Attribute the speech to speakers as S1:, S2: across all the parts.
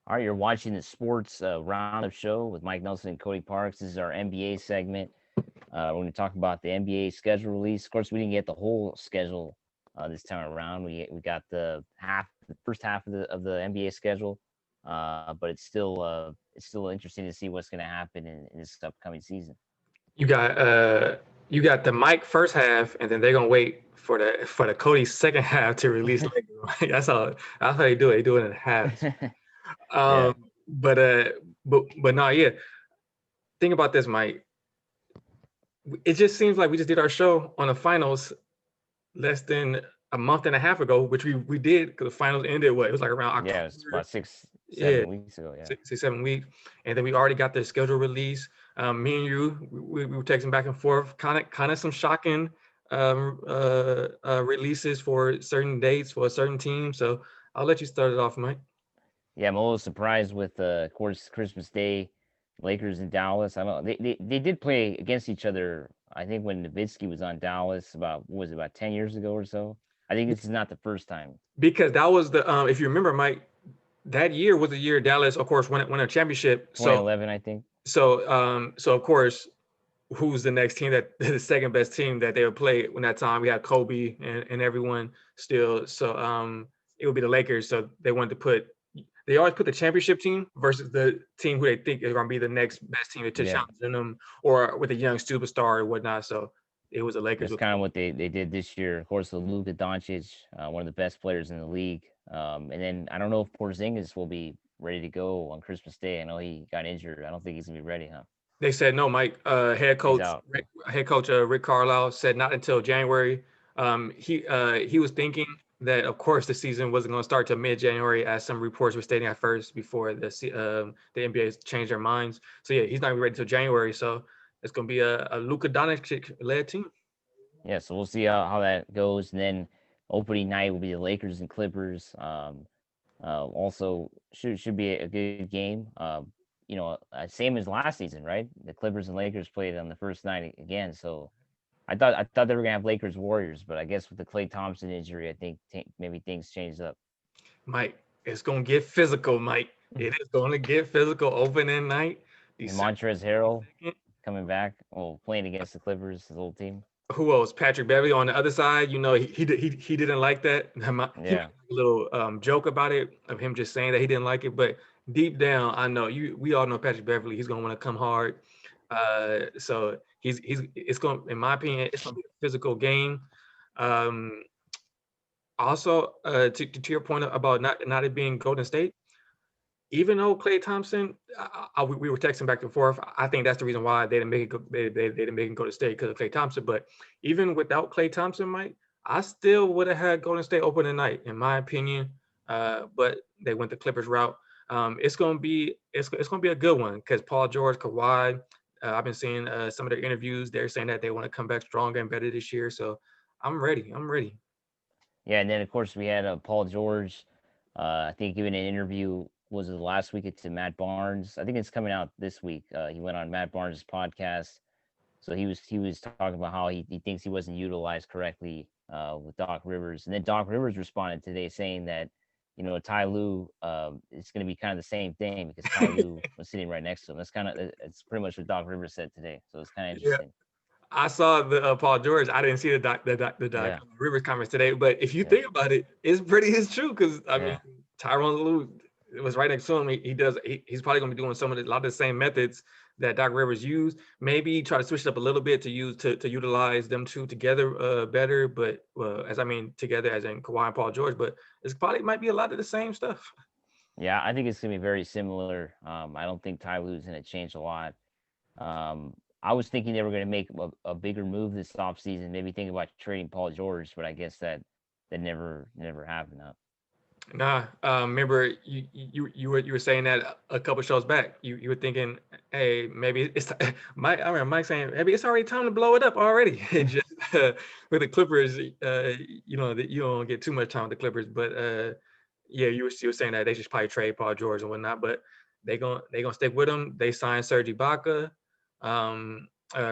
S1: All right, you're watching the Sports Roundup show with Mike Nelson and Cody Parks. This is our NBA segment. We're going to talk about the NBA schedule release. Of course, we didn't get the whole schedule this time around. We got the first half of the NBA schedule, but it's still interesting to see what's going to happen in this upcoming season.
S2: You got you got the Mike first half, and then they're gonna wait for the Cody second half to release later. That's how they do it. They do it in halves.
S1: Yeah,
S2: Um, but but no, yeah. Think about this, Mike. It just seems like we just did our show on the finals less than a month and a half ago, which we did because the finals ended. What it was like around
S1: yeah, it's
S2: October.
S1: about six,
S2: Yeah,
S1: 7 weeks ago. Yeah.
S2: 6 7 weeks, and then we already got the schedule release. Me and you, we were texting back and forth, kind of some shocking releases for certain dates for a certain team. So I'll let you start it off, Mike.
S1: Yeah, I'm a little surprised with, of course, Christmas Day, Lakers in Dallas. I don't. They did play against each other. I think when Nowitzki was on Dallas about what was it, about 10 years ago or so. I think this is not the first time.
S2: Because that was the if you remember, Mike, that year was the year Dallas, of course, won a championship. So
S1: 2011, I think.
S2: so of course, who's the next team that the second best team that they would play when that time we had Kobe and everyone still. So it would be the Lakers. So they always put the championship team versus the team who they think is going to be the next best team to
S1: Yeah,
S2: challenge them or with a young superstar or whatnot. So it was the Lakers
S1: that's
S2: with
S1: kind of
S2: Kobe.
S1: what they did this year. Of course, with Luka Doncic, one of the best players in the league. And then I don't know if Porzingis will be ready to go on Christmas Day. I know he got injured. I don't think he's gonna be ready, huh?
S2: They said no, Mike.
S1: He's out.
S2: Head coach Rick Carlisle said not until January. He was thinking that of course the season wasn't going to start till mid January, as some reports were stating at first before the NBA changed their minds. So yeah, he's not gonna be ready till January. So it's going to be a Luka Doncic led team.
S1: Yeah, so we'll see how that goes. And then opening night will be the Lakers and Clippers. Also should be a good game. Same as last season, right? The Clippers and Lakers played on the first night again. So I thought they were gonna have Lakers Warriors, but I guess with the Klay Thompson injury, I think maybe things changed up.
S2: Mike, it's going to get physical, Mike. It is going to get physical opening night,
S1: And
S2: December
S1: Montrezl Harrell
S2: 2nd.
S1: coming back, well, playing against the Clippers, his old team.
S2: Who else? Patrick Beverly on the other side. You know, he didn't like that. He made
S1: Yeah,
S2: a little joke about it of him just saying that he didn't like it, but deep down, I know you. We all know Patrick Beverly. He's gonna want to come hard. So he's it's going, in my opinion, it's gonna be a physical game. Um, Also, to your point about not it being Golden State, even though Klay Thompson, we were texting back and forth. I think that's the reason why they didn't make it go, they didn't make him go to state because of Klay Thompson. But even without Klay Thompson, Mike, I still would have had Golden State open tonight, in my opinion. But they went the Clippers route. It's gonna be a good one because Paul George, Kawhi. I've been seeing some of their interviews. They're saying that they want to come back stronger and better this year. So I'm ready. I'm ready.
S1: yeah, and then of course we had Paul George. I think giving an interview was it last week to Matt Barnes. I think it's coming out this week. He went on Matt Barnes' podcast. So he was talking about how he thinks he wasn't utilized correctly with Doc Rivers, and then Doc Rivers responded today saying that Ty Lue it's going to be kind of the same thing because Ty Lue was sitting right next to him. It's pretty much what Doc Rivers said today. So it's kind of
S2: Yeah.
S1: interesting.
S2: I saw the Paul George. I didn't see the doc
S1: Yeah,
S2: Rivers comments today, but if you
S1: yeah,
S2: think about it, it's true because I mean
S1: yeah.
S2: Tyronn Lue was right next to him. He's probably gonna be doing a lot of the same methods that Doc Rivers used. Maybe try to switch it up a little bit to utilize them two together better. But as I mean together as in Kawhi and Paul George, but it's probably might be a lot of the same stuff.
S1: Yeah, I think it's gonna be very similar. I don't think Ty Lue's gonna change a lot. I was thinking they were gonna make a bigger move this offseason, maybe think about trading Paul George, but I guess that never happened. Huh?
S2: Nah, remember you were saying that a couple shows back. You were thinking, hey, maybe it's Mike. I remember Mike saying maybe it's already time to blow it up already. It just with the Clippers, that you don't get too much time with the Clippers, but yeah, you were saying that they should probably trade Paul George and whatnot, but they gonna stick with him. They signed Serge Ibaka,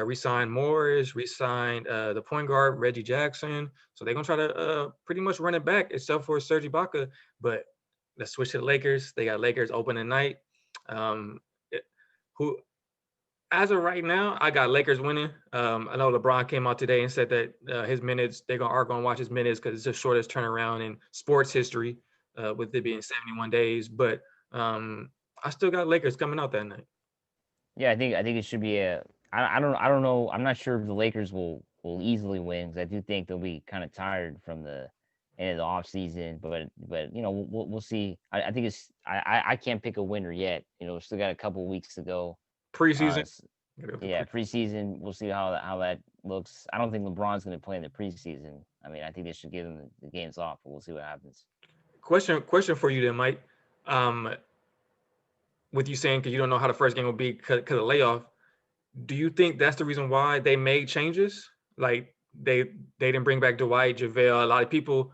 S2: re-signed Morris, re-signed the point guard Reggie Jackson. So they're gonna try to pretty much run it back, except for Serge Ibaka. But let's switch to the Lakers. They got Lakers open tonight. It- who as of right now, I got Lakers winning. I know LeBron came out today and said that his minutes are going to watch his minutes because it's the shortest turnaround in sports history, with it being 71 days. But I still got Lakers coming out that night.
S1: Yeah, I think it should be a. I don't know. I'm not sure if the Lakers will easily win because I do think they'll be kind of tired from the end of the off season. But we'll see. I think it's I can't pick a winner yet. We still got a couple weeks to go.
S2: Preseason.
S1: Yeah, preseason. We'll see how that looks. I don't think LeBron's going to play in the preseason. I mean, I think they should give him the games off, but we'll see what happens.
S2: Question for you then, Mike. Um, with you saying because you don't know how the first game will be because of layoff, do you think that's the reason why they made changes? Like they didn't bring back Dwight, JaVale, a lot of people,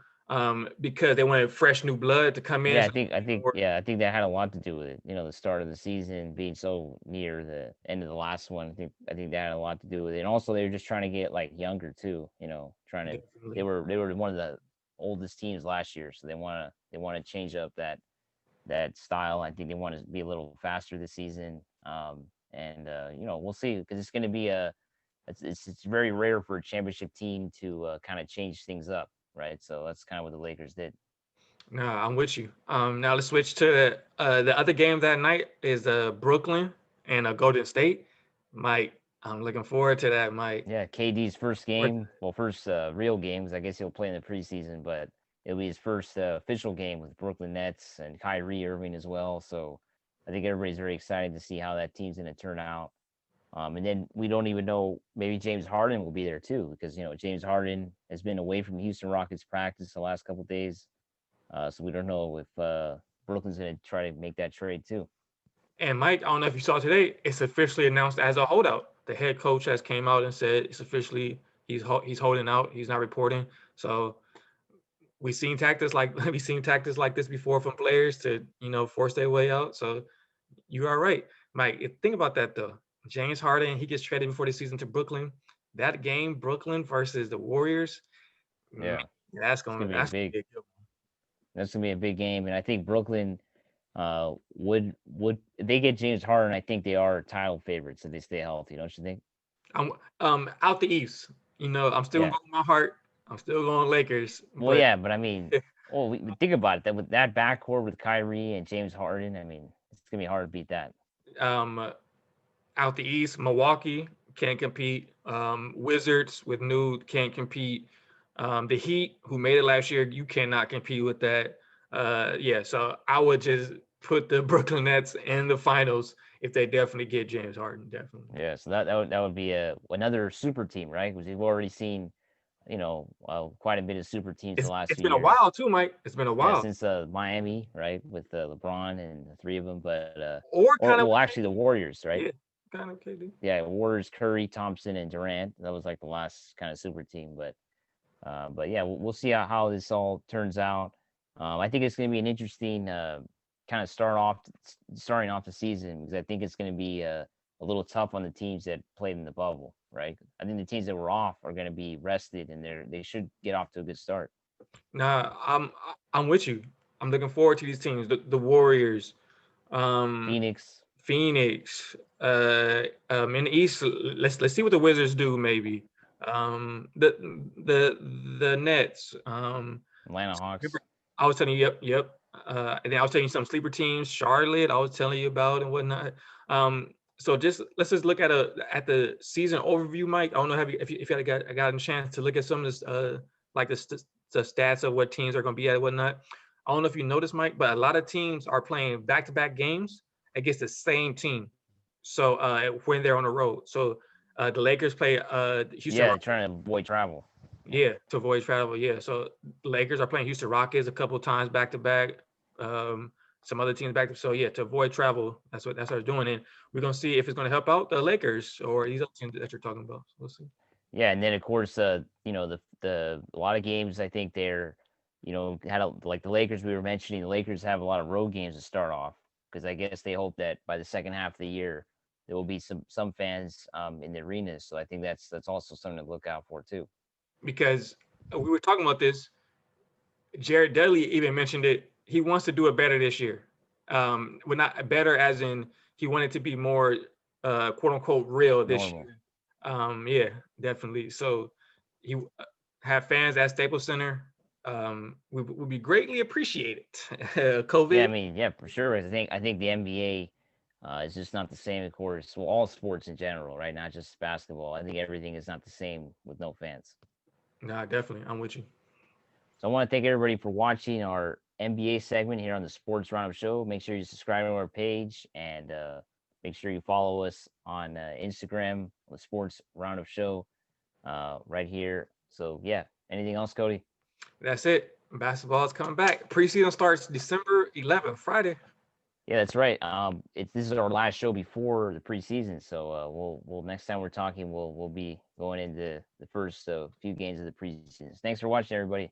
S2: because they wanted fresh new blood to come in.
S1: Yeah, I
S2: So
S1: think I think yeah, I think that had a lot to do with it. The start of the season being so near the end of the last one. I think that had a lot to do with it. And also they were just trying to get like younger too, trying to they
S2: definitely.
S1: were one of the oldest teams last year, so they want to change up that style. I think they want to be a little faster this season. And we'll see because it's going to be it's very rare for a championship team to kind of change things up, right? So that's kind of what the Lakers did.
S2: No, I'm with you. Now let's switch to the other game that night is Brooklyn and Golden State. Mike, I'm looking forward to that, Mike.
S1: Yeah, KD's first game, well, first real game, because I guess he'll play in the preseason, but it'll be his first official game with Brooklyn Nets and Kyrie Irving as well. So I think everybody's very excited to see how that team's going to turn out. And then we don't even know, maybe James Harden will be there too, because James Harden has been away from Houston Rockets practice the last couple of days, so we don't know if Brooklyn's going to try to make that trade too.
S2: And Mike, I don't know if you saw today, it's officially announced as a holdout. The head coach has came out and said it's officially he's holding out. He's not reporting. So we've seen tactics like this before from players to force their way out. So you are right, Mike. Think about that though. James Harden, he gets traded before the season to Brooklyn. That game, Brooklyn versus the Warriors, man,
S1: Yeah,
S2: that's
S1: it's
S2: gonna
S1: going to be a
S2: that's gonna
S1: big
S2: be a good one.
S1: that's going to be a big game, and I think Brooklyn would if they get James Harden, I think they are title favorites if they stay healthy, don't you think?
S2: I'm out the East. I'm still gonna
S1: Yeah.
S2: go with my heart. I'm still going Lakers,
S1: Well,
S2: but
S1: yeah, but I mean, well, we think about it. That with that backcourt with Kyrie and James Harden, I mean, it's gonna be hard to beat that.
S2: um, out the East, Milwaukee can't compete. Wizards with Nude can't compete. The Heat, who made it last year, you cannot compete with that. Yeah, so I would just put the Brooklyn Nets in the finals if they definitely get James Harden. Definitely.
S1: Yeah, so that would be another super team, right? Because we've already seen, quite a bit of super teams the last
S2: It's
S1: few
S2: been a
S1: years.
S2: while too, Mike. It's been a
S1: Yeah,
S2: while.
S1: since Miami, right, with LeBron and the three of them, but
S2: Or
S1: or
S2: kind of
S1: well,
S2: with
S1: actually the Warriors, right?
S2: KD. Yeah, kind of KD.
S1: Yeah, Warriors, Curry, Thompson, and Durant. That was like the last kind of super team, but yeah, we'll see how this all turns out. I think it's going to be an interesting kind of starting off the season because I think it's going to be a little tough on the teams that played in the bubble, right? I think the teams that were off are going to be rested and they should get off to a good start.
S2: Nah, I'm with you. I'm looking forward to these teams. The Warriors, um,
S1: Phoenix,
S2: Phoenix, in the East. Let's see what the Wizards do. Maybe the Nets.
S1: Atlanta Hawks.
S2: I was telling you, yep. And then I was telling you some sleeper teams, Charlotte. I was telling you about and whatnot. So let's just look at the season overview, Mike. I don't know if you had gotten a chance to look at some of this, like the stats of what teams are going to be at and whatnot. I don't know if you noticed, Mike, but a lot of teams are playing back-to-back games against the same team. So when they're on the road, so the Lakers play Houston.
S1: Yeah, they're trying to avoid travel. Yeah.
S2: Yeah, to avoid travel. Yeah, so the Lakers are playing Houston Rockets a couple of times back to back. Some other teams back. So yeah, to avoid travel, that's what they're doing, and we're gonna see if it's gonna help out the Lakers or these other teams that you're talking about. So we'll see.
S1: Yeah, and then of course, the a lot of games I think they're, had like the Lakers we were mentioning. The Lakers have a lot of road games to start off because I guess they hope that by the second half of the year there will be some fans in the arenas. So I think that's also something to look out for too.
S2: Because we were talking about this. Jared Dudley even mentioned it. he wants to do it better this year. Well, not better as in he wanted to be more quote unquote real this
S1: Normal.
S2: year. Yeah, definitely. So he have fans at Staples Center would be greatly appreciated.
S1: Yeah, I
S2: COVID.
S1: mean, yeah, for sure. I think the NBA is just not the same, of course. Well, all sports in general, right? Not just basketball. I think everything is not the same with no fans.
S2: Nah, definitely. I'm with you.
S1: So I want to thank everybody for watching our NBA segment here on the Sports Roundup Show. Make sure you subscribe to our page and make sure you follow us on Instagram, the Sports Roundup Show, right here. So yeah, anything else, Cody?
S2: That's it. Basketball is coming back. Preseason starts December 11th, Friday.
S1: Yeah, that's right. This is our last show before the preseason, so we'll next time we're talking, we'll be going into the first few games of the preseason. Thanks for watching, everybody.